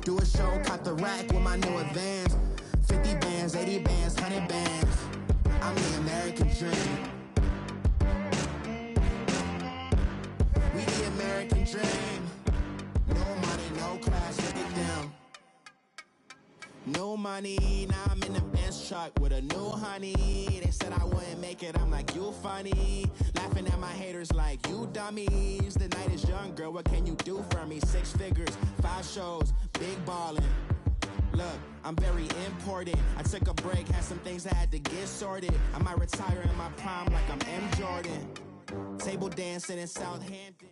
Do a show, caught the rack with my new advance. 50 bands, 80 bands, 100 bands. I'm the American dream. We the American dream. No money, no class, look at them. No money, now I'm in the Benz truck with a new honey. They said I wouldn't make it, I'm like, you funny. Laughing at my haters like, you dummies. The night is young, girl, what can you do for me? 6 figures, 5 shows, big ballin'. Look, I'm very important. I took a break, had some things I had to get sorted. I might retire in my prime like I'm M. Jordan. Table dancing in Southampton.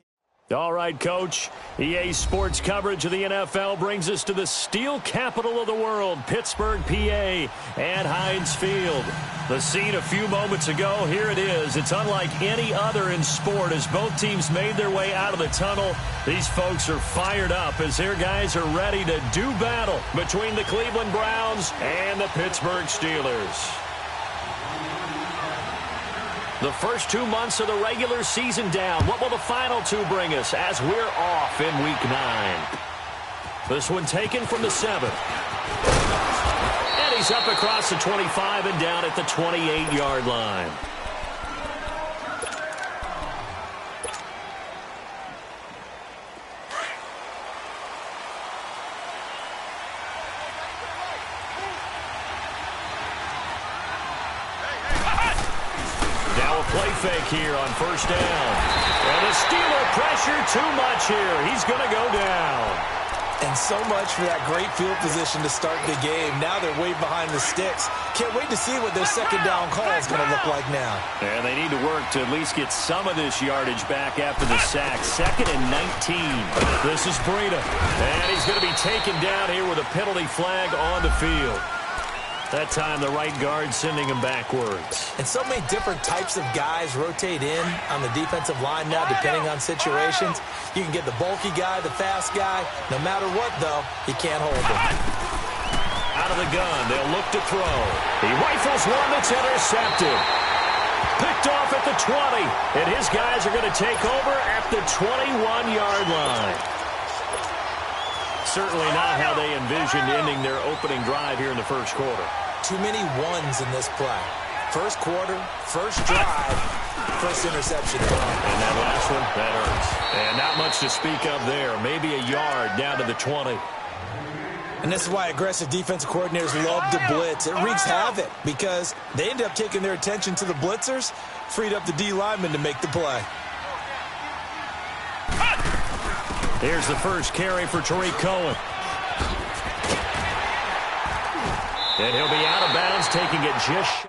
All right, Coach. EA Sports coverage of the NFL brings us to the steel capital of the world, Pittsburgh, PA, and Heinz Field. The scene a few moments ago, here it is. It's unlike any other in sport as both teams made their way out of the tunnel. These folks are fired up as their guys are ready to do battle between the Cleveland Browns and the Pittsburgh Steelers. The first 2 months of the regular season down. What will the final 2 bring us as we're off in Week 9? This one taken from the 7. And he's up across the 25 and down at the 28-yard line. Play fake here on first down. And the Steeler pressure too much here. He's going to go down. And so much for that great field position to start the game. Now they're way behind the sticks. Can't wait to see what their second down call is going to look like now. And they need to work to at least get some of this yardage back after the sack. 2nd and 19. This is Breida. And he's going to be taken down here with a penalty flag on the field. That time, the right guard sending him backwards. And so many different types of guys rotate in on the defensive line now, depending on situations. You can get the bulky guy, the fast guy. No matter what, though, you can't hold him. Out of the gun, they'll look to throw. He rifles one that's intercepted. Picked off at the 20. And his guys are going to take over at the 21-yard line. Certainly not how they envisioned ending their opening drive here in the first quarter. Too many ones in this play. First quarter, first drive, first interception. And that last one, that hurts. And not much to speak of there. Maybe a yard down to the 20. And this is why aggressive defensive coordinators love to blitz. It wreaks havoc because they end up taking their attention to the blitzers, freed up the D lineman to make the play. Here's the first carry for Tariq Cohen. And he'll be out of bounds, taking it just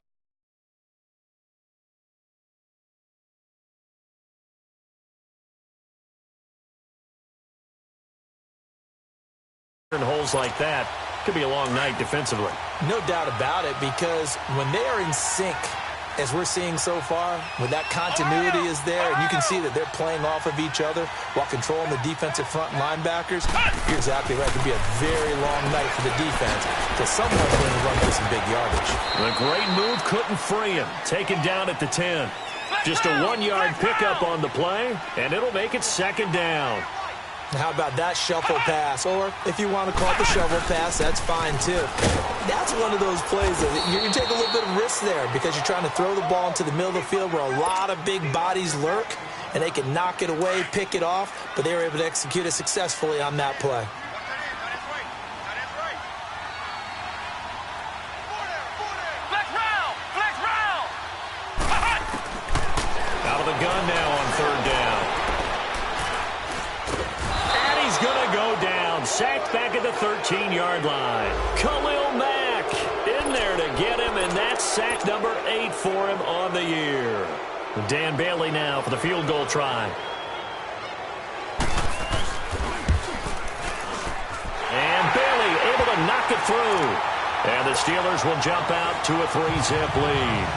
in holes like that. Could be a long night defensively. No doubt about it, because when they are in sync, as we're seeing so far, when that continuity is there, and you can see that they're playing off of each other while controlling the defensive front linebackers, you're exactly right. It could be a very long night for the defense because someone's going to run for some big yardage. The great move couldn't free him. Taken down at the 10. Just a 1-yard pickup on the play, and it'll make it 2nd down. How about that shuffle pass? Or if you want to call it the shovel pass, that's fine too. That's one of those plays that you're going to take a little bit of risk there because you're trying to throw the ball into the middle of the field where a lot of big bodies lurk, and they can knock it away, pick it off, but they were able to execute it successfully on that play. Out of the gun now on 3rd down. Going to go down. Sacked back at the 13-yard line. Khalil Mack in there to get him, and that's sack number 8 for him on the year. Dan Bailey now for the field goal try. And Bailey able to knock it through. And the Steelers will jump out to a 3-zip lead.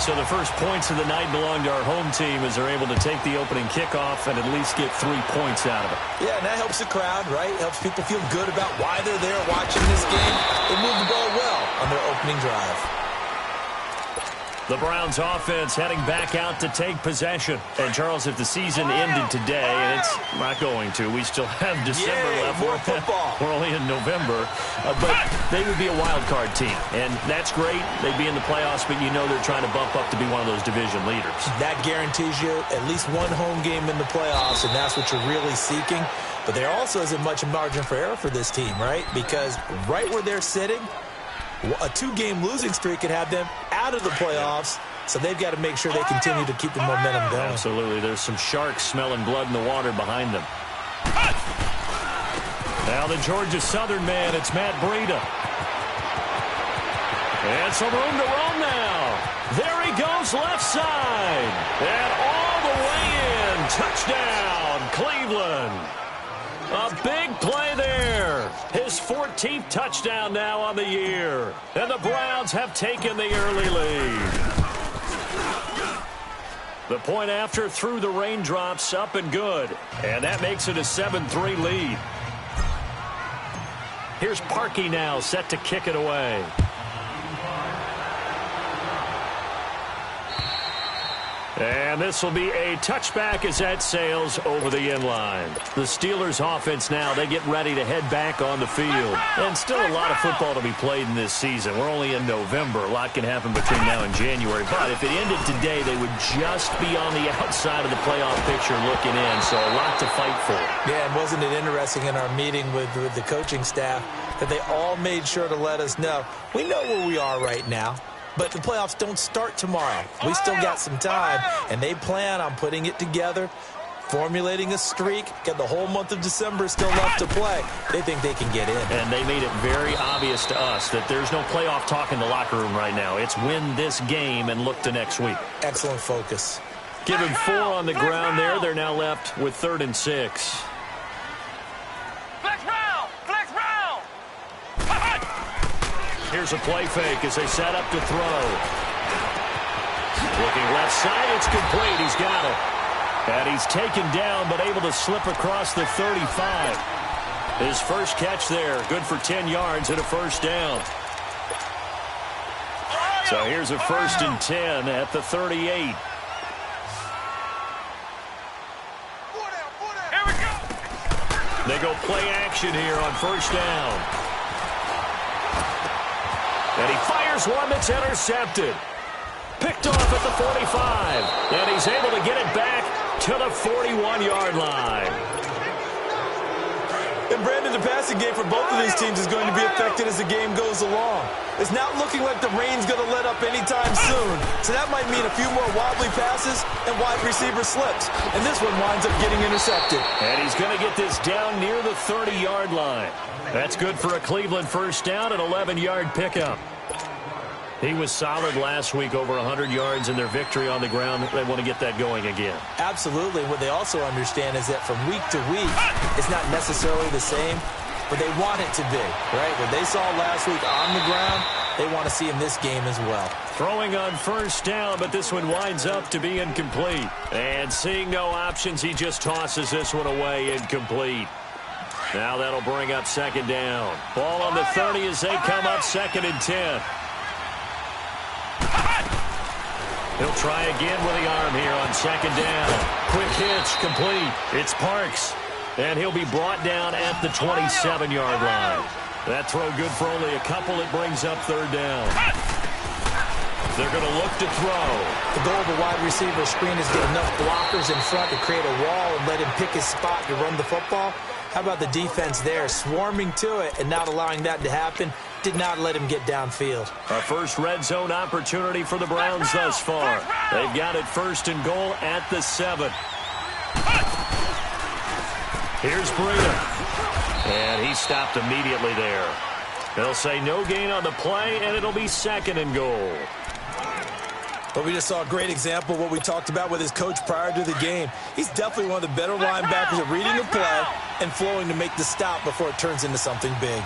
So the first points of the night belong to our home team as they're able to take the opening kickoff and at least get 3 points out of it. Yeah, and that helps the crowd, right? Helps people feel good about why they're there watching this game. They moved the ball well on their opening drive. The Browns offense heading back out to take possession. And, Charles, if the season ended today, and it's not going to, we still have December left. More football. We're only in November. But they would be a wild card team. And that's great. They'd be in the playoffs, but you know they're trying to bump up to be one of those division leaders. That guarantees you at least one home game in the playoffs, and that's what you're really seeking. But there also isn't much margin for error for this team, right? Because right where they're sitting, a 2-game losing streak could have them out of the playoffs, so they've got to make sure they continue to keep the momentum going. Absolutely. There's some sharks smelling blood in the water behind them. Now the Georgia Southern man, it's Matt Breida. And some room to run now. There he goes, left side. And all the way in. Touchdown, Cleveland. A big play there. His 14th touchdown now on the year. And the Browns have taken the early lead. The point after through the raindrops, up and good. And that makes it a 7-3 lead. Here's Parkey now, set to kick it away. And this will be a touchback as that sails over the inline. The Steelers offense now, they get ready to head back on the field. And still a lot of football to be played in this season. We're only in November. A lot can happen between now and January. But if it ended today, they would just be on the outside of the playoff picture looking in. So a lot to fight for. Yeah, and wasn't it interesting in our meeting with the coaching staff that they all made sure to let us know, we know where we are right now. But the playoffs don't start tomorrow. We still got some time, and they plan on putting it together, formulating a streak, get the whole month of December still left to play. They think they can get in. And they made it very obvious to us that there's no playoff talk in the locker room right now. It's win this game and look to next week. Excellent focus. Give him 4 on the ground there. They're now left with 3rd and 6. Here's a play fake as they set up to throw. Looking left side, it's complete. He's got it. And he's taken down, but able to slip across the 35. His first catch there, good for 10 yards and a first down. So here's a 1st and 10 at the 38. Here we go. They go play action here on 1st down. And he fires one that's intercepted. Picked off at the 45. And he's able to get it back to the 41-yard line. And Brandon, the passing game for both of these teams is going to be affected as the game goes along. It's not looking like the rain's going to let up anytime soon. So that might mean a few more wobbly passes and wide receiver slips. And this one winds up getting intercepted. And he's going to get this down near the 30-yard line. That's good for a Cleveland first down, an 11-yard pickup. He was solid last week, over 100 yards in their victory on the ground. They want to get that going again. Absolutely. What they also understand is that from week to week, it's not necessarily the same, but they want it to be, right? What they saw last week on the ground, they want to see in this game as well. Throwing on first down, but this one winds up to be incomplete. And seeing no options, he just tosses this one away, incomplete. Now that'll bring up 2nd down. Ball on the 30 as they come up 2nd and 10. He'll try again with the arm here on 2nd down. Quick hitch, complete. It's Parks. And he'll be brought down at the 27-yard line. That throw good for only a couple. It brings up 3rd down. They're going to look to throw. The goal of a wide receiver screen is get enough blockers in front to create a wall and let him pick his spot to run the football. How about the defense there, swarming to it and not allowing that to happen? Did not let him get downfield. A first red zone opportunity for the Browns thus far. They've got it 1st and goal at the 7. Here's Breida. And he stopped immediately there. They'll say no gain on the play, and it'll be 2nd and goal. But we just saw a great example of what we talked about with his coach prior to the game. He's definitely one of the better linebackers at reading the play and flowing to make the stop before it turns into something big.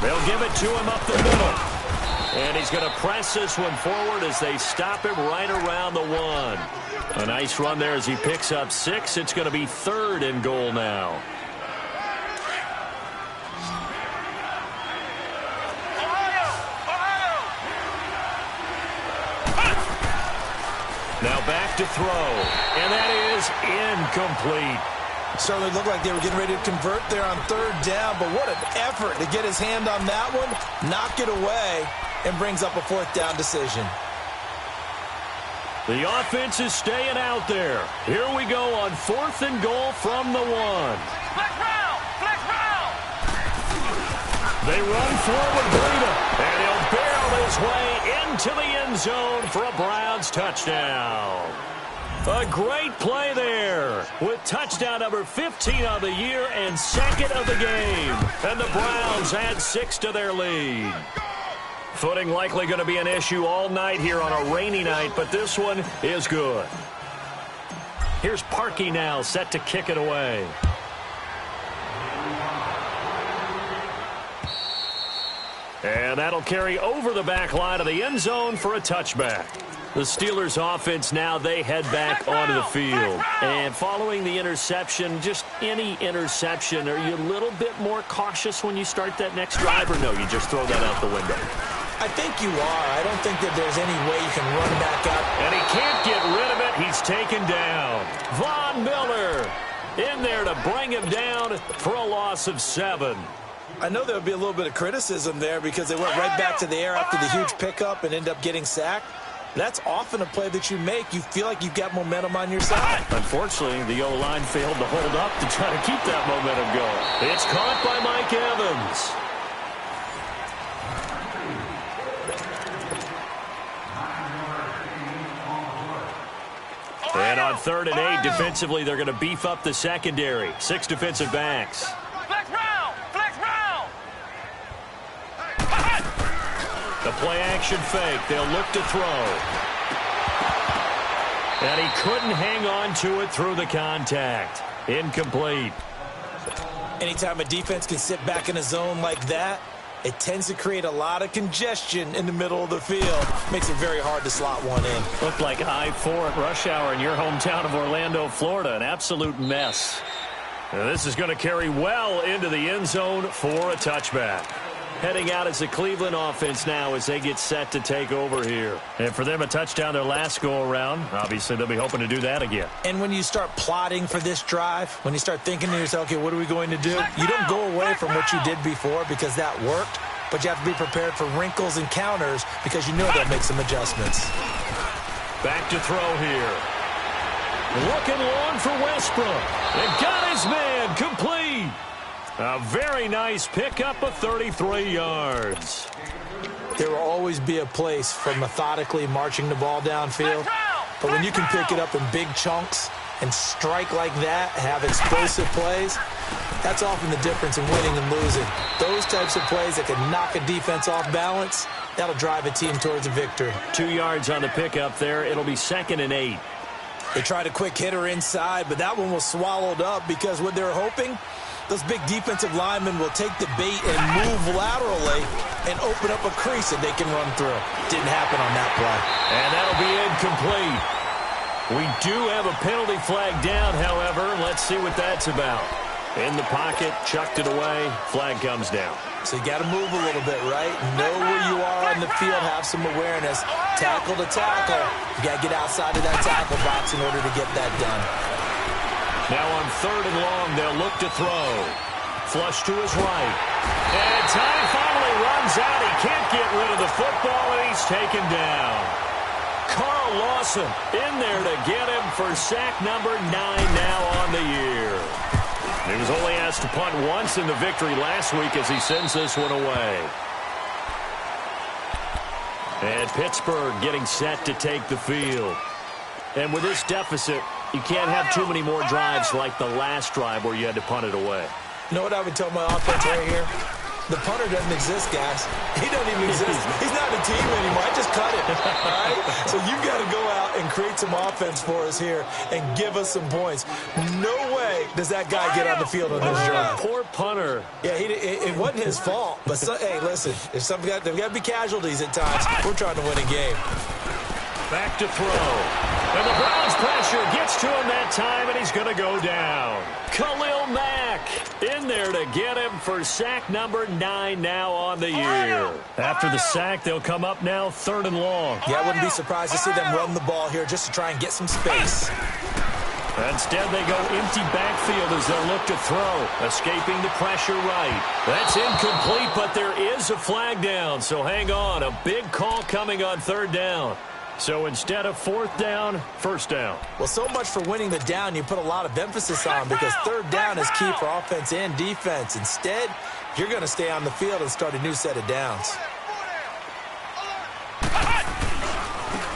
They'll give it to him up the middle. And he's going to press this one forward as they stop him right around the 1. A nice run there as he picks up 6. It's going to be 3rd and goal now. Now back to throw, and that is incomplete. Certainly looked like they were getting ready to convert there on third down, but what an effort to get his hand on that one, knock it away, and brings up a fourth down decision. The offense is staying out there. Here we go on 4th and goal from the 1. Flex round! Flex round! They run forward, Breida, and he'll barrel his way into the end zone for a Browns touchdown. A great play there with touchdown number 15 of the year and 2nd of the game. And the Browns add 6 to their lead. Footing likely going to be an issue all night here on a rainy night, but this one is good. Here's Parkey now, set to kick it away. And that'll carry over the back line of the end zone for a touchback. The Steelers offense now, they head back onto the field. And following the interception, just any interception, are you a little bit more cautious when you start that next drive, or no, you just throw that out the window? I think you are. I don't think that there's any way you can run back up. And he can't get rid of it. He's taken down. Von Miller in there to bring him down for a loss of 7. I know there would be a little bit of criticism there because they went right back to the air after the huge pickup and end up getting sacked. That's often a play that you make. You feel like you've got momentum on your side. Unfortunately, the O-line failed to hold up to try to keep that momentum going. It's caught by Mike Evans. And on 3rd and 8, defensively, they're going to beef up the secondary. 6 defensive backs. Flex round! Flex round! The play-action fake. They'll look to throw. And he couldn't hang on to it through the contact. Incomplete. Anytime a defense can sit back in a zone like that, it tends to create a lot of congestion in the middle of the field. Makes it very hard to slot one in. Looked like I-4 at rush hour in your hometown of Orlando, Florida. An absolute mess. And this is going to carry well into the end zone for a touchback. Heading out as the Cleveland offense now as they get set to take over here. And for them, a touchdown their last go-around. Obviously, they'll be hoping to do that again. And when you start plotting for this drive, when you start thinking to yourself, okay, what are we going to do? You don't go away from what you did before because that worked, but you have to be prepared for wrinkles and counters because you know they'll make some adjustments. Back to throw here. Looking long for Westbrook. And got his man complete. A very nice pickup of 33 yards. There will always be a place for methodically marching the ball downfield. But when you can pick it up in big chunks and strike like that, have explosive plays, that's often the difference in winning and losing. Those types of plays that can knock a defense off balance, that'll drive a team towards a victory. 2 yards on the pickup there. It'll be 2nd and 8. They tried a quick hitter inside, but that one was swallowed up because what they're hoping, those big defensive linemen will take the bait and move laterally and open up a crease that they can run through. Didn't happen on that play. And that'll be incomplete. We do have a penalty flag down, however. Let's see what that's about. In the pocket, chucked it away, flag comes down. So you got to move a little bit, right? Know where you are on the field, have some awareness. Tackle to tackle. You got to get outside of that tackle box in order to get that done. Now on 3rd and long, they'll look to throw. Flush to his right. And time finally runs out. He can't get rid of the football, and he's taken down. Carl Lawson in there to get him for sack number 9 now on the year. He was only asked to punt once in the victory last week as he sends this one away. And Pittsburgh getting set to take the field. And with this deficit, you can't have too many more drives like the last drive where you had to punt it away. You know what I would tell my offense right here? The punter doesn't exist, guys. He doesn't even exist. He's not a team anymore. I just cut it. All right? So you've got to go out and create some offense for us here and give us some points. No way does that guy get on the field on this drive. Poor punter. Yeah, it wasn't his fault. But, hey, listen, there's got to be casualties at times. We're trying to win a game. Back to throw. And the Browns pressure gets to him that time, and he's going to go down. Khalil Mack in there to get him for sack number 9 now on the year. After the sack, they'll come up now 3rd and long. Yeah, I wouldn't be surprised to see them run the ball here just to try and get some space. Instead, they go empty backfield as they'll look to throw, escaping the pressure right. That's incomplete, but there is a flag down, so hang on. A big call coming on 3rd down. So instead of 4th down, 1st down. Well, so much for winning the down you put a lot of emphasis on, because 3rd down is key for offense and defense. Instead, you're going to stay on the field and start a new set of downs.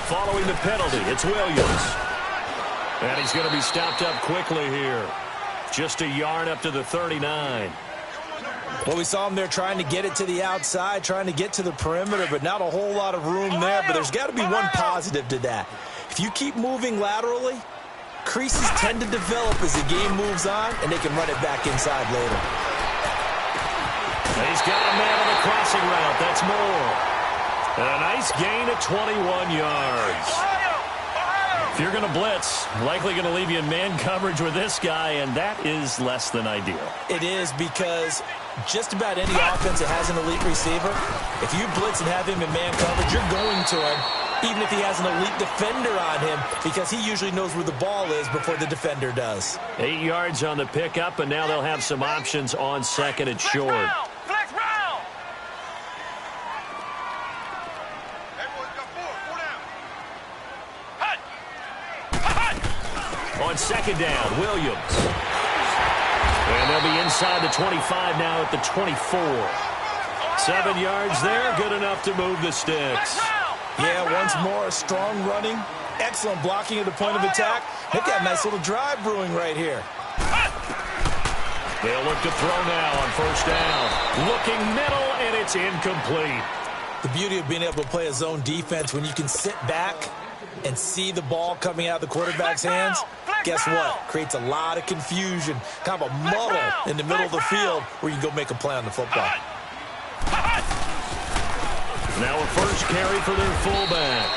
Following the penalty, it's Williams. And he's going to be stopped up quickly here. Just a yard up to the 39. Well, we saw him there trying to get it to the outside, trying to get to the perimeter, but not a whole lot of room there. But there's got to be one positive to that. If you keep moving laterally, creases tend to develop as the game moves on, and they can run it back inside later. He's got a man on the crossing route. That's Moore. A nice gain of 21 yards. If you're going to blitz, likely going to leave you in man coverage with this guy, and that is less than ideal. It is, because just about any offense that has an elite receiver, if you blitz and have him in man coverage, you're going to him, even if he has an elite defender on him, because he usually knows where the ball is before the defender does. 8 yards on the pickup, and now they'll have some options on 2nd and short. Flex round. On 2nd down, Williams. And they'll be inside the 25 now at the 24. 7 yards there, good enough to move the sticks. Yeah, once more, strong running, excellent blocking at the point of attack. They've got a nice little drive brewing right here. They'll look to throw now on 1st down. Looking middle, and it's incomplete. The beauty of being able to play a zone defense when you can sit back and see the ball coming out of the quarterback's hands, guess what? Creates a lot of confusion, kind of a muddle in the middle of the field where you can go make a play on the football. Now a first carry for their fullback.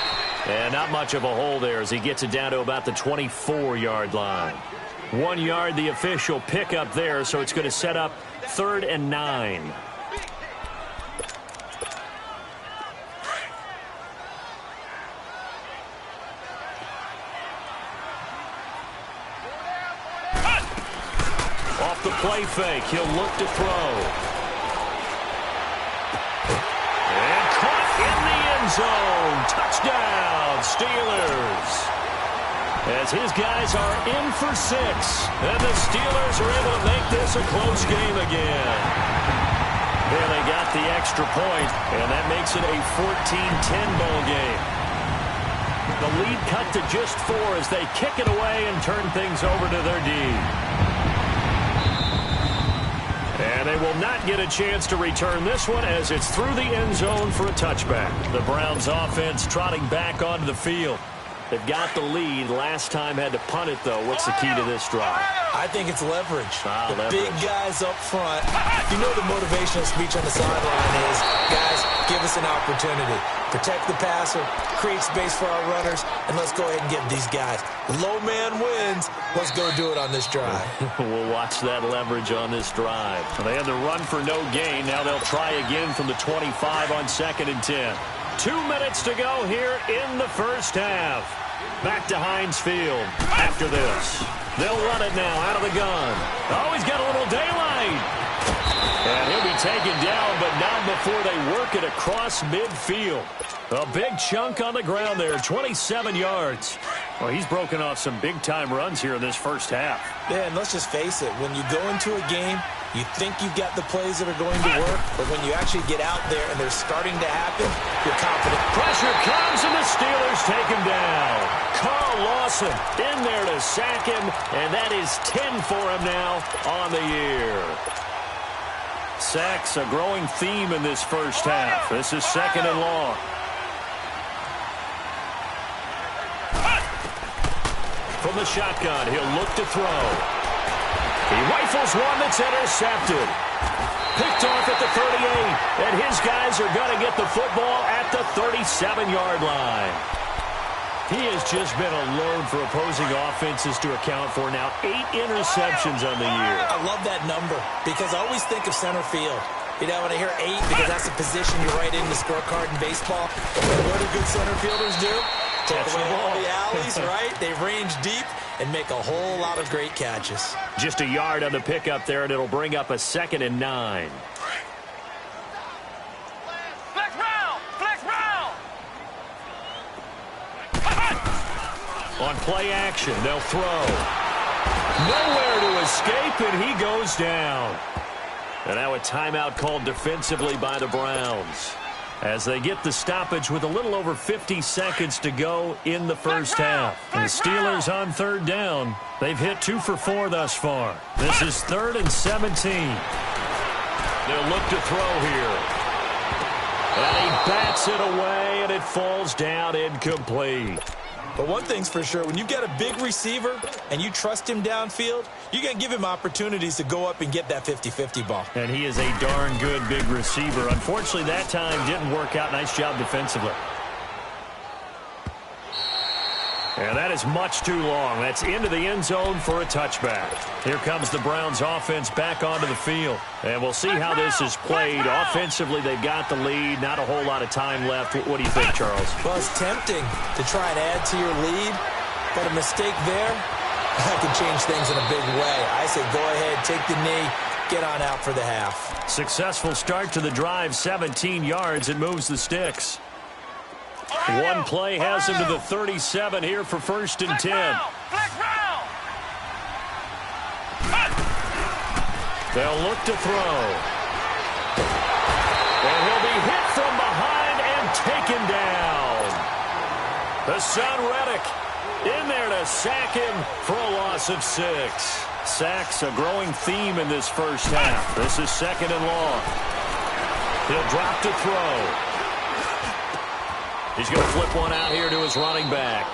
And not much of a hole there as he gets it down to about the 24-yard line. 1 yard, the official pickup there, so it's going to set up 3rd and 9. Off the play fake, he'll look to throw. And caught in the end zone. Touchdown, Steelers. As his guys are in for 6. And the Steelers are able to make this a close game again. And they got the extra point, and that makes it a 14-10 ball game. The lead cut to just 4 as they kick it away and turn things over to their D. And they will not get a chance to return this one as it's through the end zone for a touchback. The Browns offense trotting back onto the field. They've got the lead. Last time had to punt it, though. What's the key to this drive? I think it's leverage. Leverage. Big guys up front. You know the motivational speech on the sideline is, guys, give us an opportunity. Protect the passer, create space for our runners, and let's go ahead and get these guys. The low man wins. Let's go do it on this drive. We'll watch that leverage on this drive. They had to run for no gain. Now they'll try again from the 25 on 2nd and 10. 2 minutes to go here in the first half. Back to Heinz Field after this. They'll run it now out of the gun. Oh, he's got a little daylight. And he'll be taken down, but not before they work it across midfield. A big chunk on the ground there, 27 yards. Well, he's broken off some big-time runs here in this first half. Yeah, and let's just face it. When you go into a game, you think you've got the plays that are going to work, but when you actually get out there and they're starting to happen, you're confident. Pressure comes, and the Steelers take him down. Carl Lawson in there to sack him, and that is 10 for him now on the year. Sacks, a growing theme in this first half. This is 2nd and long. From the shotgun, he'll look to throw. He rifles one that's intercepted. Picked off at the 38, and his guys are going to get the football at the 37-yard line. He has just been a load for opposing offenses to account for now. 8 interceptions on the year. I love that number because I always think of center field. You know, when I hear 8, because that's the position you write in the scorecard in baseball. What do good center fielders do? Take away all the alleys, right? They range deep and make a whole lot of great catches. Just a yard on the pickup there, and it'll bring up a 2nd and 9. Flex round! Flex round! On play action, they'll throw. Nowhere to escape, and he goes down. And now a timeout called defensively by the Browns as they get the stoppage with a little over 50 seconds to go in the first half. And the Steelers on 3rd down. They've hit 2 for 4 thus far. This is 3rd and 17. They'll look to throw here. And he bats it away, and it falls down incomplete. But one thing's for sure, when you've got a big receiver and you trust him downfield, you're going to give him opportunities to go up and get that 50-50 ball. And he is a darn good big receiver. Unfortunately, that time didn't work out. Nice job defensively. And that is much too long. That's into the end zone for a touchback. Here comes the Browns offense back onto the field. And we'll see how this is played. Offensively, they've got the lead. Not a whole lot of time left. What do you think, Charles? Well, it's tempting to try and add to your lead, but a mistake there, that can change things in a big way. I say go ahead, take the knee, get on out for the half. Successful start to the drive, 17 yards. It moves the sticks. One play has him to the 37 here for 1st and 10. They'll look to throw. And he'll be hit from behind and taken down. The son Reddick in there to sack him for a loss of 6. Sacks a growing theme in this first half. This is 2nd and long. He'll drop to throw. He's going to flip one out here to his running back.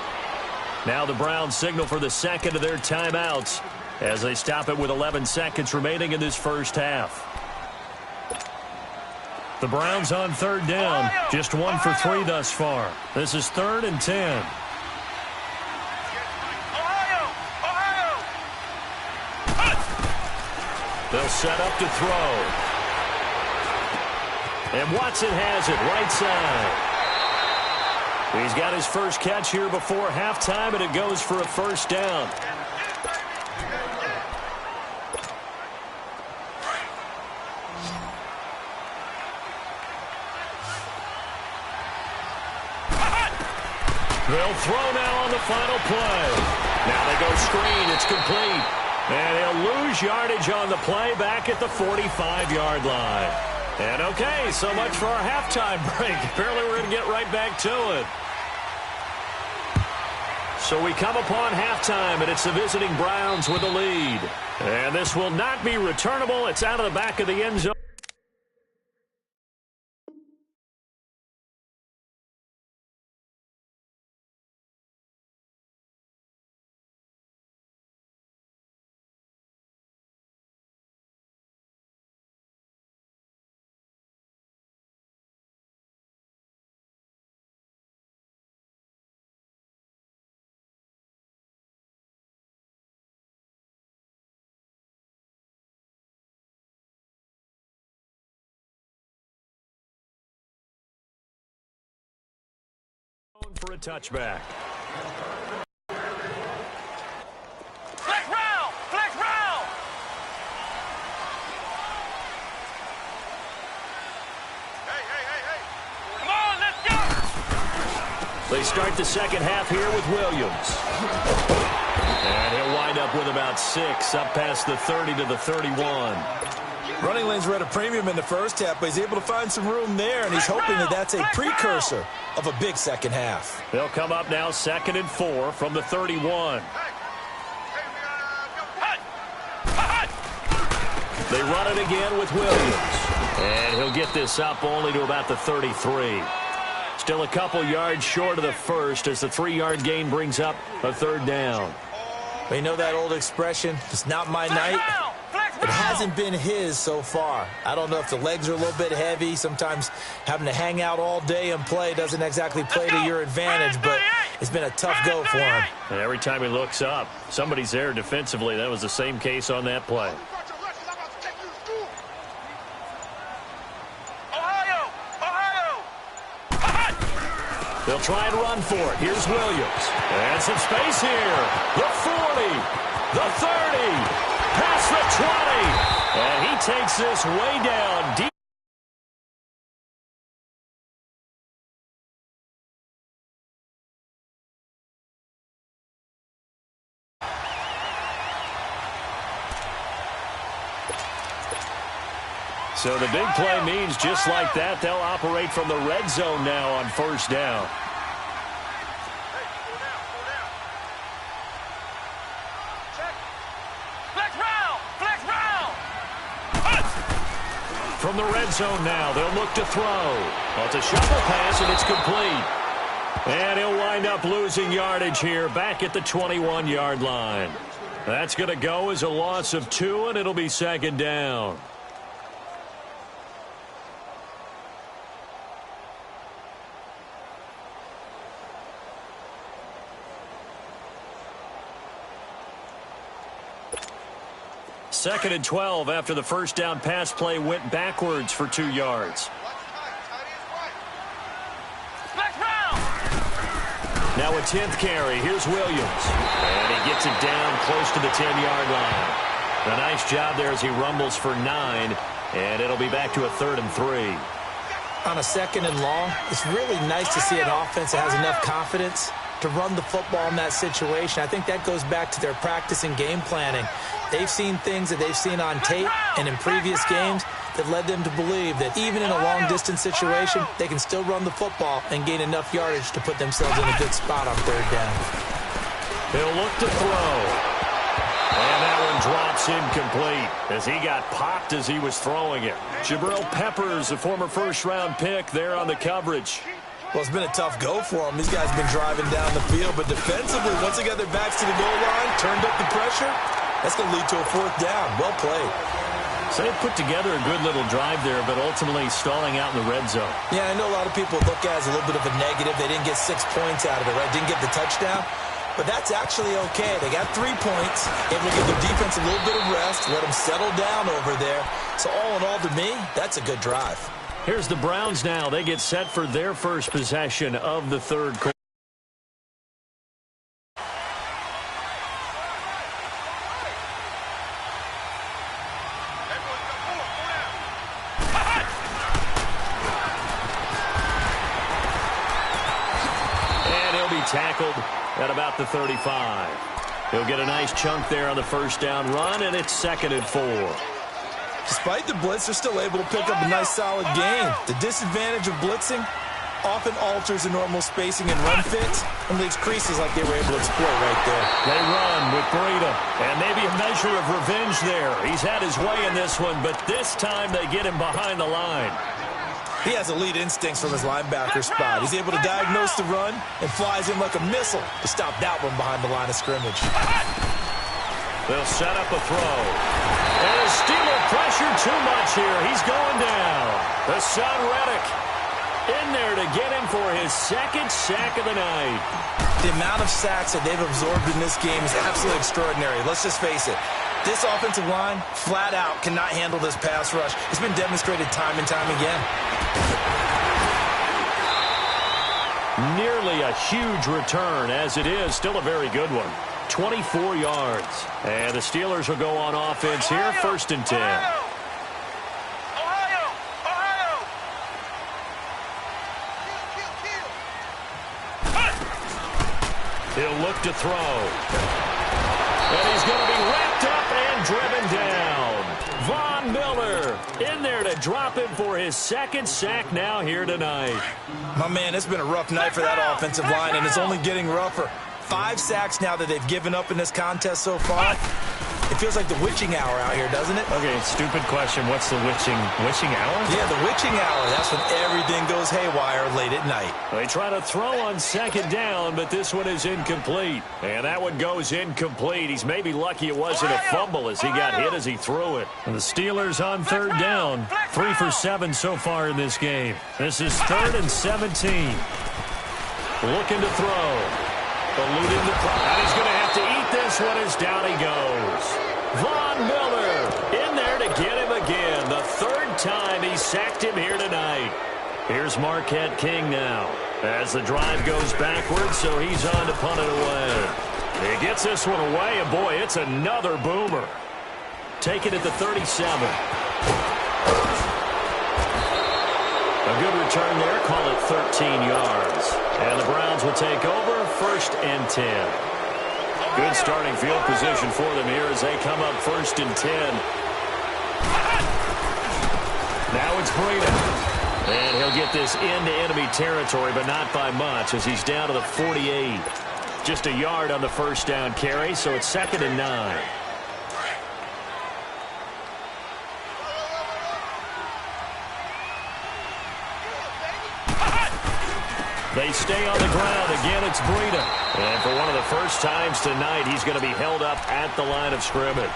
Now the Browns signal for the 2nd of their timeouts as they stop it with 11 seconds remaining in this first half. The Browns on 3rd down, just 1 for 3 thus far. This is 3rd and 10. They'll set up to throw. And Watson has it right side. He's got his first catch here before halftime, and it goes for a 1st down. They'll throw now on the final play. Now they go screen. It's complete. And he'll lose yardage on the play back at the 45-yard line. And okay, so much for our halftime break. Apparently we're going to get right back to it. So we come upon halftime, and it's the visiting Browns with the lead. And this will not be returnable. It's out of the back of the end zone. For a touchback. Flex round! Flex round! Hey! Come on, let's go! They start the second half here with Williams. And he'll wind up with about 6, up past the 30 to the 31. Running lanes were at a premium in the first half, but he's able to find some room there, and he's hoping that that's a precursor of a big second half. They'll come up now 2nd and 4 from the 31. They run it again with Williams. And he'll get this up only to about the 33. Still a couple yards short of the first as the 3-yard gain brings up a 3rd down. You know that old expression, it's not my night? It hasn't been his so far. I don't know if the legs are a little bit heavy. Sometimes having to hang out all day and play doesn't exactly play to your advantage, but It's been a tough go for him. And every time he looks up, somebody's there defensively. That was the same case on that play. They'll try and run for it. Here's Williams. And some space here. The 40. The 30. Past the 20. And he takes this way down deep. So the big play means just like that, they'll operate from the red zone now on first down. From the red zone now, they'll look to throw. Well, it's a shovel pass, and it's complete. And he'll wind up losing yardage here back at the 21-yard line. That's going to go as a loss of 2, and it'll be second down. Second and 12 after the first down pass play went backwards for 2 yards. Now a 10th carry. Here's Williams. And he gets it down close to the 10-yard line. A nice job there as he rumbles for 9. And it'll be back to a 3rd and 3. On a 2nd and long, it's really nice to see an offense that has enough confidence to run the football in that situation. I think that goes back to their practice and game planning. They've seen things that they've seen on tape and in previous games that led them to believe that even in a long-distance situation, they can still run the football and gain enough yardage to put themselves in a good spot on 3rd down. He'll look to throw. And that one drops incomplete as he got popped as he was throwing it. Jabril Peppers, a former first-round pick, there on the coverage. Well, it's been a tough go for them. These guys have been driving down the field, but defensively, once they got their backs to the goal line, turned up the pressure, that's going to lead to a 4th down. Well played. So they put together a good little drive there, but ultimately stalling out in the red zone. Yeah, I know a lot of people look at it as a little bit of a negative. They didn't get 6 points out of it, right? Didn't get the touchdown. But that's actually okay. They got 3 points, able to give their defense a little bit of rest, let them settle down over there. So all in all, to me, that's a good drive. Here's the Browns now. They get set for their first possession of the 3rd quarter. And he'll be tackled at about the 35. He'll get a nice chunk there on the first down run, and it's 2nd and 4. Despite the blitz, they're still able to pick up a nice, solid gain. The disadvantage of blitzing often alters the normal spacing and run fits and leaves creases like they were able to exploit right there. They run with Breida, and maybe a measure of revenge there. He's had his way in this one, but this time they get him behind the line. He has elite instincts from his linebacker spot. He's able to diagnose the run and flies in like a missile to stop that one behind the line of scrimmage. They'll set up a throw. And a Steeler pressure too much here. He's going down. The son Reddick in there to get him for his 2nd sack of the night. The amount of sacks that they've absorbed in this game is absolutely extraordinary. Let's just face it. This offensive line, flat out, cannot handle this pass rush. It's been demonstrated time and time again. Nearly a huge return, as it is. Still a very good one. 24 yards. And the Steelers will go on offense here, 1st and 10. He'll look to throw. And he's going to be wrapped up and driven down. Von Miller in there to drop him for his 2nd sack now here tonight. My man, it's been a rough night for that offensive line, and it's only getting rougher. 5 sacks now that they've given up in this contest so far. It feels like the witching hour out here, doesn't it? Okay, stupid question. What's the witching hour? Yeah, the witching hour. That's when everything goes haywire late at night. They try to throw on 2nd down, but this one is incomplete. And that one goes incomplete. He's maybe lucky it wasn't a fumble as he got hit as he threw it. And the Steelers on 3rd down. 3 for 7 so far in this game. This is 3rd and 17. Looking to throw. Eluding the clock. And he's going to have to eat this one as down he goes. Von Miller in there to get him again. The third time he sacked him here tonight. Here's Marquette King now as the drive goes backwards, so he's on to punt it away. He gets this one away, and boy, it's another boomer. Taken at the 37. A good return there, call it 13 yards. And the Browns will take over, 1st and 10. Good starting field position for them here as they come up 1st and 10. Now it's Breida. And he'll get this into enemy territory, but not by much as he's down to the 48. Just a yard on the first down carry, so it's 2nd and 9. They stay on the ground. Again, it's Breida. And for one of the first times tonight, he's going to be held up at the line of scrimmage.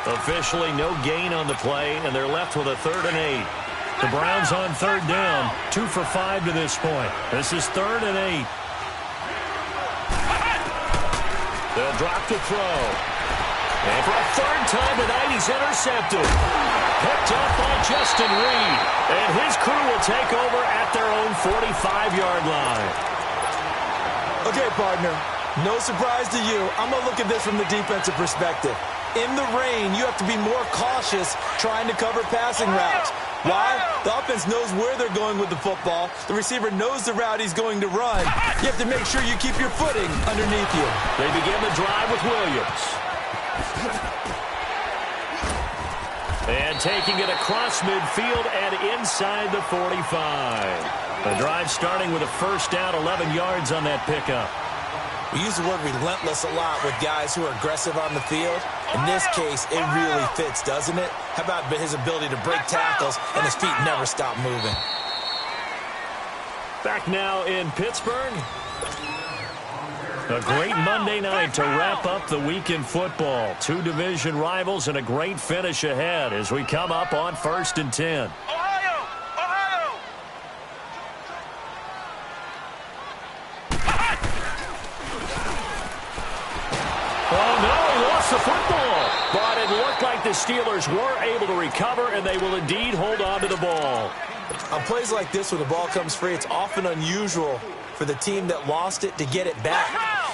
Officially, no gain on the play, and they're left with a 3rd and 8. The Browns on 3rd down, 2 for 5 to this point. This is 3rd and 8. They'll drop to throw. And for a 3rd time tonight, he's intercepted. Picked up by Justin Reed. And his crew will take over at their own 45-yard line. Okay, partner. No surprise to you. I'm going to look at this from the defensive perspective. In the rain, you have to be more cautious trying to cover passing routes. Why? The offense knows where they're going with the football. The receiver knows the route he's going to run. You have to make sure you keep your footing underneath you. They begin the drive with Williams. And taking it across midfield and inside the 45. The drive starting with a 1st down, 11 yards on that pickup. We use the word relentless a lot with guys who are aggressive on the field. In this case, it really fits, doesn't it? How about his ability to break tackles and his feet never stop moving? Back now in Pittsburgh. A great Monday night to wrap up the week in football. 2 division rivals and a great finish ahead as we come up on 1st and 10. Ohio! Ohio! Oh, no, he lost the football. But it looked like the Steelers were able to recover, and they will indeed hold on to the ball. On plays like this, when the ball comes free, it's often unusual for the team that lost it to get it back.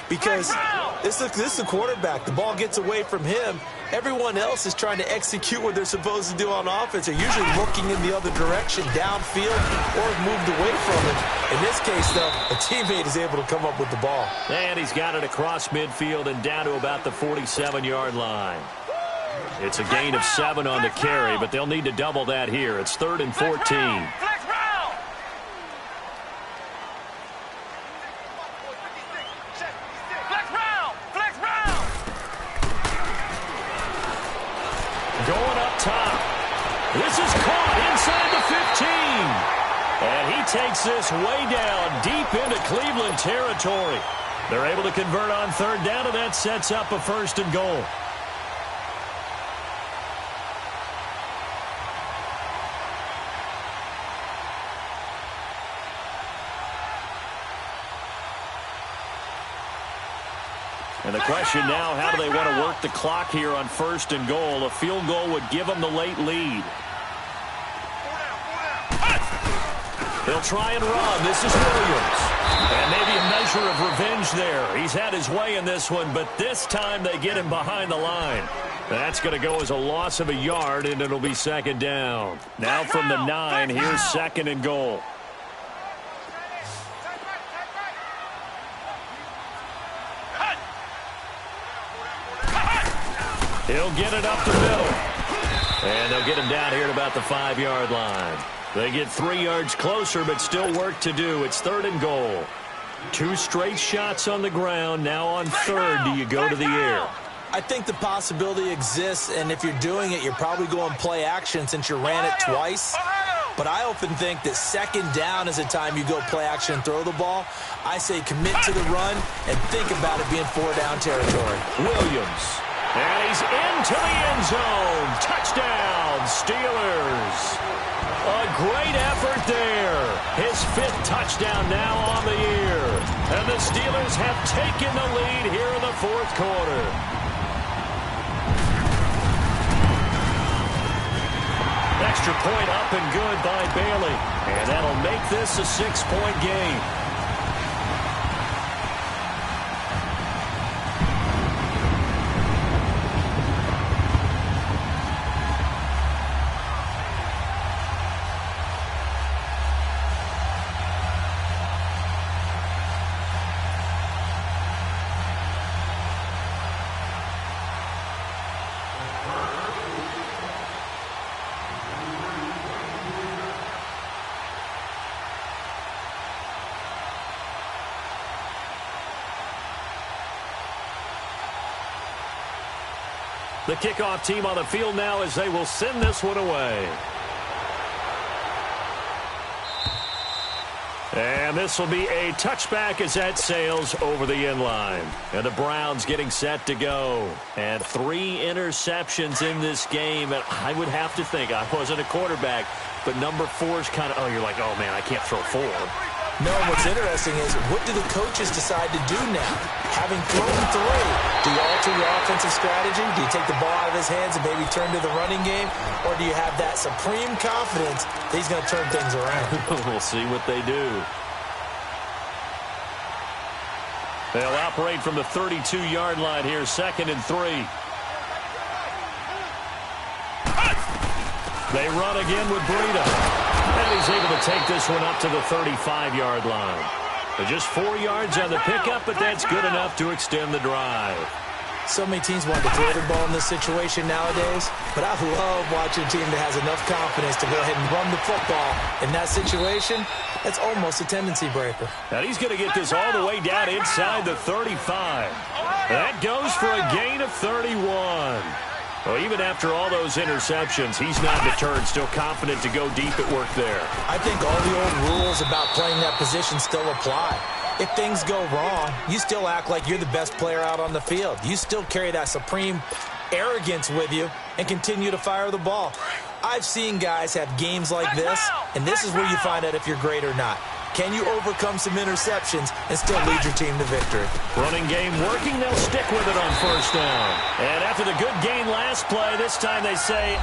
Because this is the quarterback. The ball gets away from him. Everyone else is trying to execute what they're supposed to do on offense. They're usually looking in the other direction, downfield, or moved away from it. In this case, though, a teammate is able to come up with the ball. And he's got it across midfield and down to about the 47-yard line. It's a gain of 7 on the carry, but they'll need to double that here. It's 3rd and 14. Flex round! Flex round! Flex round! Going up top. This is caught inside the 15. And he takes this way down deep into Cleveland territory. They're able to convert on 3rd down, and that sets up a 1st and goal. And the question now, how do they want to work the clock here on 1st and goal? A field goal would give them the late lead. They'll try and run. This is Williams. And maybe a measure of revenge there. He's had his way in this one, but this time they get him behind the line. That's going to go as a loss of a yard, and it'll be 2nd down. Now from the 9, here's 2nd and goal. He'll get it up the middle. And they'll get him down here at about the 5-yard line. They get 3 yards closer, but still work to do. It's 3rd and goal. 2 straight shots on the ground. Now on 3rd, do you go to the air? I think the possibility exists, and if you're doing it, you're probably going play action since you ran it twice. But I often think that 2nd down is a time you go play action and throw the ball. I say commit to the run and think about it being 4-down territory. Williams. And he's into the end zone. Touchdown, Steelers. A great effort there. His 5th touchdown now on the year. And the Steelers have taken the lead here in the fourth quarter. Extra point up and good by Bailey. And that'll make this a 6-point game. The kickoff team on the field now as they will send this one away. And this will be a touchback as that sails over the end line. And the Browns getting set to go. And 3 interceptions in this game. And I would have to think, I wasn't a quarterback, but number 4 is kind of, oh, you're like, oh, man, I can't throw 4. No, what's interesting is, what do the coaches decide to do now? Having thrown 3, do you alter your offensive strategy? Do you take the ball out of his hands and maybe turn to the running game? Or do you have that supreme confidence that he's going to turn things around? We'll see what they do. They'll operate from the 32-yard line here, 2nd and 3. They run again with Breida. And he's able to take this one up to the 35-yard line. Just 4 yards on the pickup, but that's good enough to extend the drive. So many teams want to throw the ball in this situation nowadays, but I love watching a team that has enough confidence to go ahead and run the football. In that situation, that's almost a tendency breaker. And he's going to get this all the way down inside the 35. That goes for a gain of 31. Well, even after all those interceptions, he's not deterred, still confident to go deep at work there. I think all the old rules about playing that position still apply. If things go wrong, you still act like you're the best player out on the field. You still carry that supreme arrogance with you and continue to fire the ball. I've seen guys have games like this, and this is where you find out if you're great or not. Can you overcome some interceptions and still lead your team to victory? Running game working. They'll stick with it on first down. And after the good gain last play, this time they say,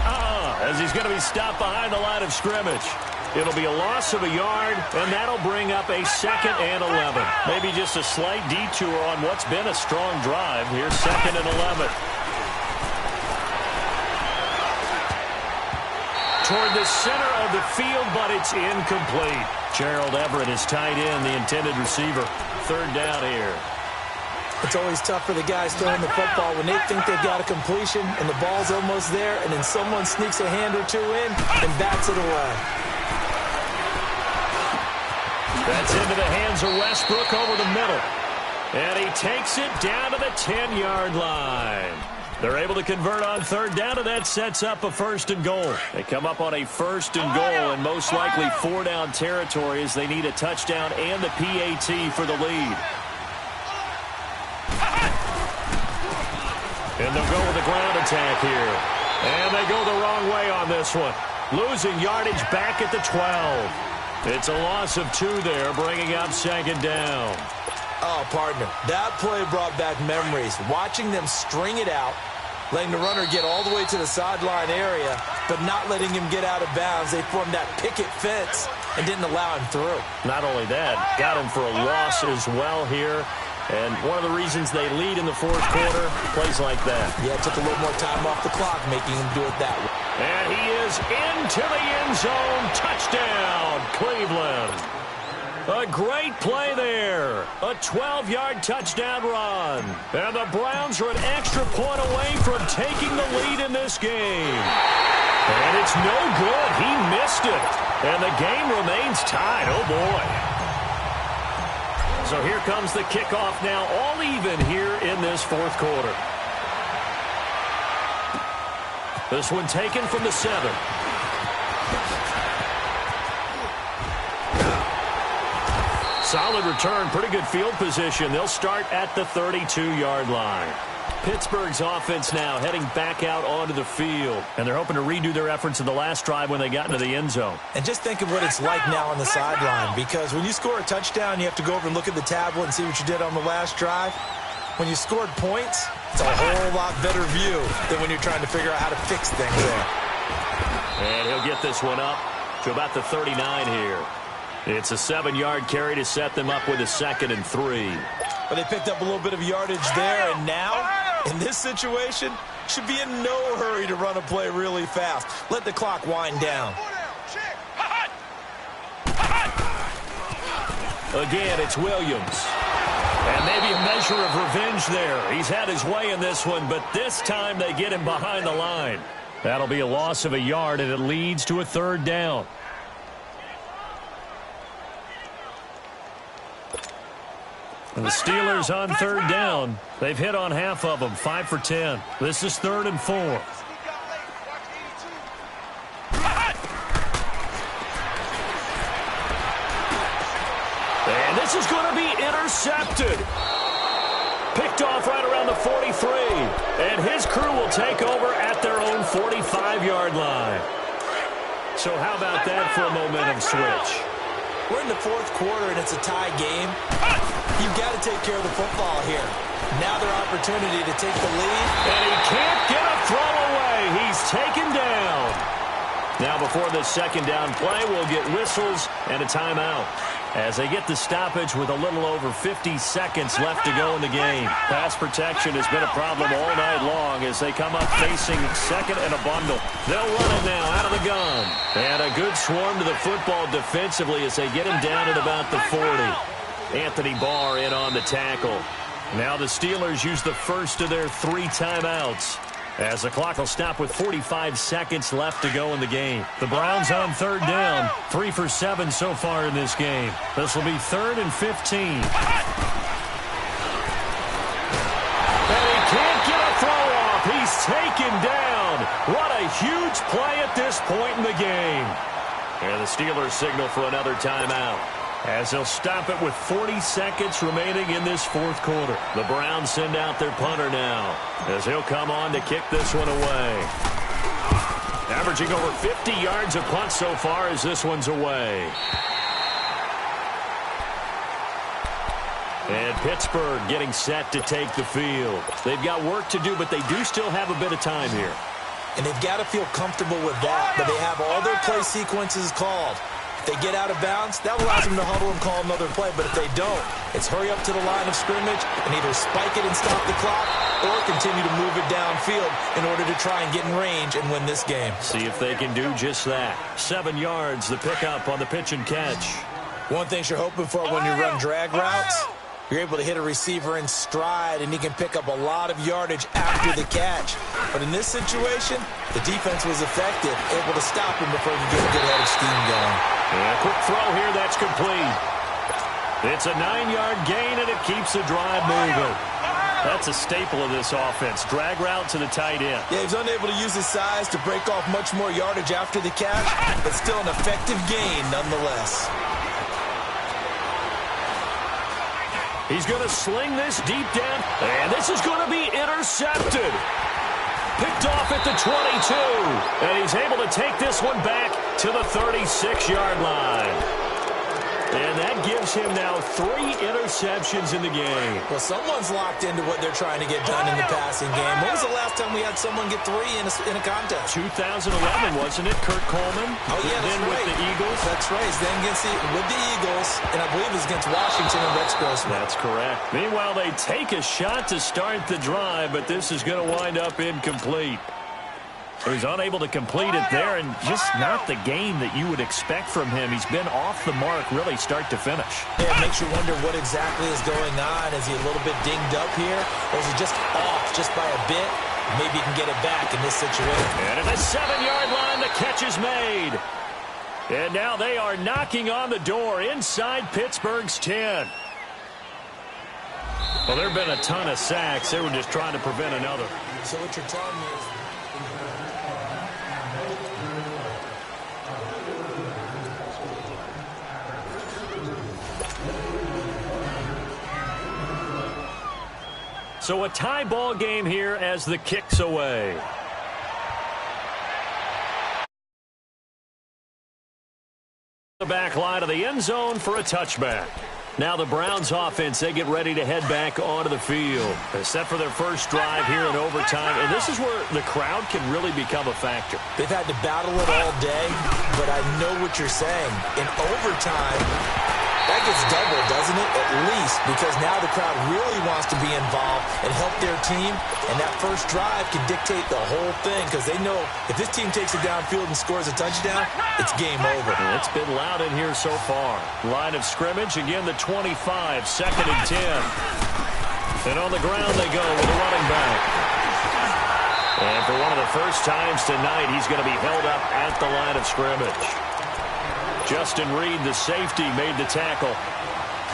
as he's going to be stopped behind the line of scrimmage. It'll be a loss of a yard, and that'll bring up a 2nd and 11. Maybe just a slight detour on what's been a strong drive. Here's 2nd and 11. Toward the center of the field, but it's incomplete. Gerald Everett is tied in, the intended receiver. 3rd down here. It's always tough for the guys throwing the football when they think they've got a completion and the ball's almost there, and then someone sneaks a hand or 2 in and bats it away. That's into the hands of Westbrook over the middle. And he takes it down to the 10-yard line. They're able to convert on 3rd down, and that sets up a 1st and goal. They come up on a 1st and goal, and most likely 4-down territory as they need a touchdown and the PAT for the lead. And they'll go with a ground attack here. And they go the wrong way on this one. Losing yardage back at the 12. It's a loss of 2 there, bringing up 2nd down. Oh, partner, that play brought back memories. Watching them string it out, letting the runner get all the way to the sideline area, but not letting him get out of bounds. They formed that picket fence and didn't allow him through. Not only that, got him for a loss as well here. And one of the reasons they lead in the 4th quarter, plays like that. Yeah, it took a little more time off the clock, making him do it that way. And he is into the end zone. Touchdown, Cleveland. A great play there. A 12-yard touchdown run. And the Browns are an extra point away from taking the lead in this game. And it's no good. He missed it. And the game remains tied. Oh, boy. So here comes the kickoff now, all even here in this 4th quarter. This one taken from the 7. Solid return, pretty good field position. They'll start at the 32-yard line. Pittsburgh's offense now heading back out onto the field. And they're hoping to redo their efforts in the last drive when they got into the end zone. And just think of what it's like now on the sideline, because when you score a touchdown, you have to go over and look at the tablet and see what you did on the last drive. When you scored points, it's a whole lot better view than when you're trying to figure out how to fix things there. And he'll get this one up to about the 39 here. It's a 7-yard carry to set them up with a 2nd and 3. But they picked up a little bit of yardage there, and now, in this situation, should be in no hurry to run a play really fast. Let the clock wind down. Again, it's Williams. And maybe a measure of revenge there. He's had his way in this one, but this time they get him behind the line. That'll be a loss of a yard, and it leads to a 3rd down. And the Steelers on 3rd down. They've hit on half of them, 5 for 10. This is 3rd and 4. And this is going to be intercepted. Picked off right around the 43. And his crew will take over at their own 45-yard line. So how about that for a momentum switch? We're in the 4th quarter, and it's a tie game. You've got to take care of the football here. Now their opportunity to take the lead. And he can't get a throw away. He's taken down. Now before this 2nd down play, we'll get whistles and a timeout as they get the stoppage with a little over 50 seconds left to go in the game. Pass protection has been a problem all night long as they come up facing 2nd and a bundle. They'll run it now out of the gun. And a good swarm to the football defensively as they get him down at about the 40. Anthony Barr in on the tackle. Now the Steelers use the first of their 3 timeouts as the clock will stop with 45 seconds left to go in the game. The Browns on 3rd down, 3 for 7 so far in this game. This will be 3rd and 15. And he can't get a throw off. He's taken down. What a huge play at this point in the game. And the Steelers signal for another timeout as they'll stop it with 40 seconds remaining in this 4th quarter. The Browns send out their punter now as he'll come on to kick this one away. Averaging over 50 yards a punt so far as this one's away. And Pittsburgh getting set to take the field. They've got work to do, but they do still have a bit of time here. And they've got to feel comfortable with that, but they have all their play sequences called. If they get out of bounds, that allows them to huddle and call another play. But if they don't, it's hurry up to the line of scrimmage and either spike it and stop the clock or continue to move it downfield in order to try and get in range and win this game. See if they can do just that. 7 yards, the pickup on the pitch and catch. One thing you're hoping for when you run drag routes, you're able to hit a receiver in stride, and he can pick up a lot of yardage after the catch. But in this situation, the defense was effective, able to stop him before he could get a good head of steam going. And a quick throw here, that's complete. It's a 9-yard gain, and it keeps the drive moving. That's a staple of this offense. Drag route to the tight end. Yeah, he's unable to use his size to break off much more yardage after the catch, but still an effective gain nonetheless. He's going to sling this deep down, and this is going to be intercepted. Picked off at the 22, and he's able to take this one back to the 36-yard line. And that gives him now 3 interceptions in the game. Well, someone's locked into what they're trying to get done in the passing game. When was the last time we had someone get 3 in a contest? 2011, wasn't it? Kurt Coleman? Oh, yeah, that's then right. with the Eagles? That's right. He's then with the Eagles, and I believe it's against Washington and Rex Grossman. That's correct. Meanwhile, they take a shot to start the drive, but this is going to wind up incomplete. He's unable to complete it there, and just not the game that you would expect from him. He's been off the mark really start to finish. Yeah, it makes you wonder what exactly is going on. Is he a little bit dinged up here, or is he just off just by a bit? Maybe he can get it back in this situation. And at the 7-yard line, the catch is made. And now they are knocking on the door inside Pittsburgh's 10. Well, there have been a ton of sacks. They were just trying to prevent another. So what you're telling me is... So a tie ball game here as the kick's away. The back line of the end zone for a touchback. Now the Browns offense, they get ready to head back onto the field. They're set for their first drive here in overtime, and this is where the crowd can really become a factor. They've had to battle it all day, but I know what you're saying. In overtime, that gets doubled, doesn't it? At least, because now the crowd really wants to be involved and help their team, and that first drive can dictate the whole thing because they know if this team takes it downfield and scores a touchdown, it's game over. And it's been loud in here so far. Line of scrimmage, again the 25, 2nd and 10. And on the ground they go with a running back. And for one of the first times tonight, he's going to be held up at the line of scrimmage. Justin Reed, the safety, made the tackle.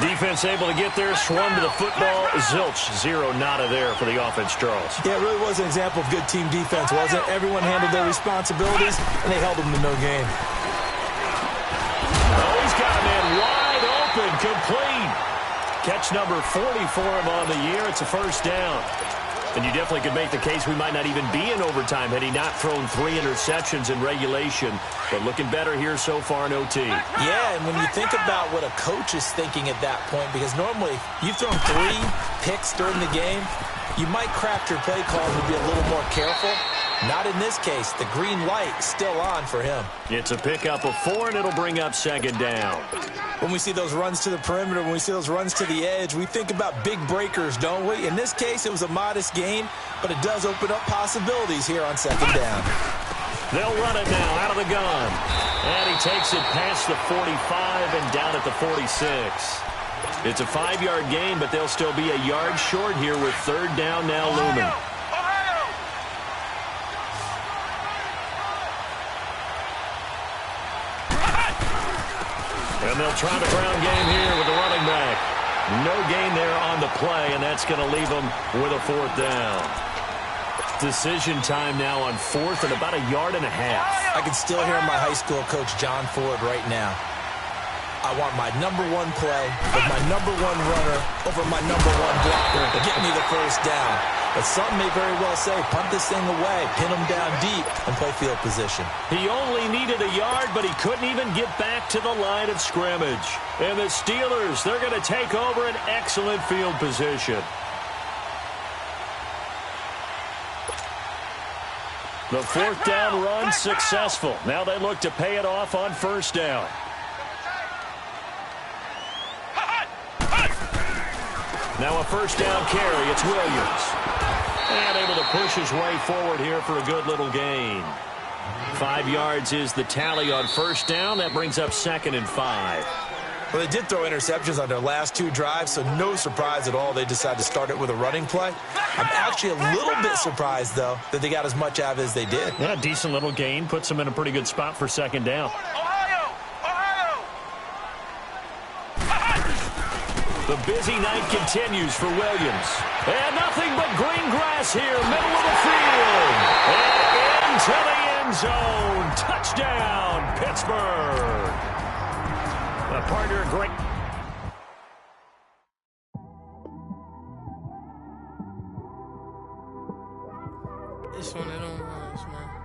Defense able to get there, swung to the football. Zilch, zero nada there for the offense, Charles. Yeah, it really was an example of good team defense, wasn't it? Everyone handled their responsibilities, and they held them to no gain. Oh, he's got a man wide open, complete. Catch number 40 for him on the year. It's a first down. And you definitely could make the case we might not even be in overtime had he not thrown 3 interceptions in regulation. But looking better here so far in OT. Yeah, and when you think about what a coach is thinking at that point, because normally you've thrown 3 picks during the game, you might craft your play calls and be a little more careful. Not in this case. The green light still on for him. It's a pickup of 4, and it'll bring up 2nd down. When we see those runs to the perimeter, when we see those runs to the edge, we think about big breakers, don't we? In this case, it was a modest gain, but it does open up possibilities here on 2nd down. They'll run it now out of the gun. And he takes it past the 45 and down at the 46. It's a 5-yard gain, but they'll still be a yard short here with 3rd down now looming. And they'll try the ground game here with the running back. No gain there on the play, and that's going to leave them with a 4th down. Decision time now on 4th and about a yard and a half. I can still hear my high school coach, John Ford, right now. I want my number 1 play with my number 1 runner over my number 1 blocker to get me the first down. But some may very well say, punt this thing away, pin them down deep, and play field position. He only needed a yard, but he couldn't even get back to the line of scrimmage. And the Steelers, they're going to take over an excellent field position. The 4th down run successful. Now they look to pay it off on 1st down. Now a 1st down carry. It's Williams. And able to push his way forward here for a good little gain. 5 yards is the tally on 1st down. That brings up 2nd and 5. Well, they did throw interceptions on their last 2 drives, so no surprise at all they decided to start it with a running play. I'm actually a little bit surprised, though, that they got as much out of it as they did. Yeah, decent little gain. Puts them in a pretty good spot for 2nd down. The busy night continues for Williams. And nothing but green grass here, middle of the field. And into the end zone. Touchdown, Pittsburgh. A partner, great. It's one of them ones, man.